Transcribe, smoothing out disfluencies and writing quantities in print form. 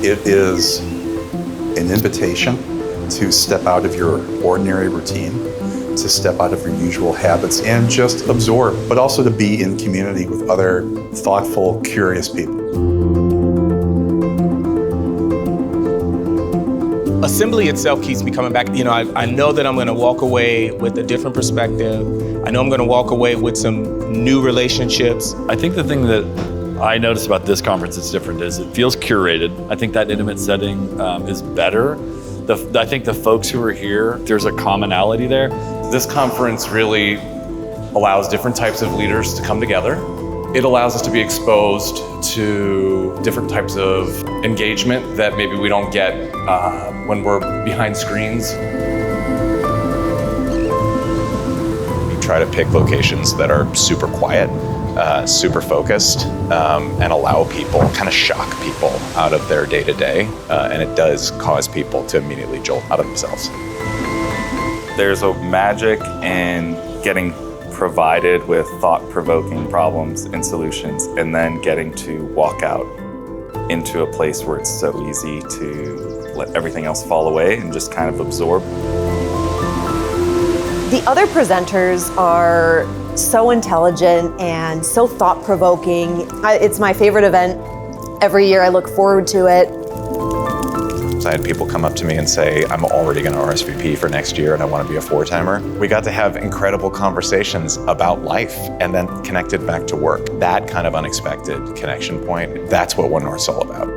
It is an invitation to step out of your ordinary routine, to step out of your usual habits and just absorb, but also to be in community with other thoughtful, curious people. Assembly itself keeps me coming back. I know that I'm going to walk away with a different perspective. I know I'm going to walk away with some new relationships. I think the thing that I noticed about this conference that's different is it feels curated. I think that intimate setting is better. I think the folks who are here, there's a commonality there. This conference really allows different types of leaders to come together. It allows us to be exposed to different types of engagement that maybe we don't get when we're behind screens. We try to pick locations that are super quiet, super focused, and allow people, kind of shock people out of their day-to-day, and it does cause people to immediately jolt out of themselves. There's a magic in getting provided with thought-provoking problems and solutions, and then getting to walk out into a place where it's so easy to let everything else fall away and just kind of absorb. The other presenters are so intelligent and so thought-provoking. It's my favorite event. Every year I look forward to it. I had people come up to me and say, I'm already going to RSVP for next year and I want to be a four-timer. We got to have incredible conversations about life and then connected back to work. That kind of unexpected connection point, that's what One North's all about.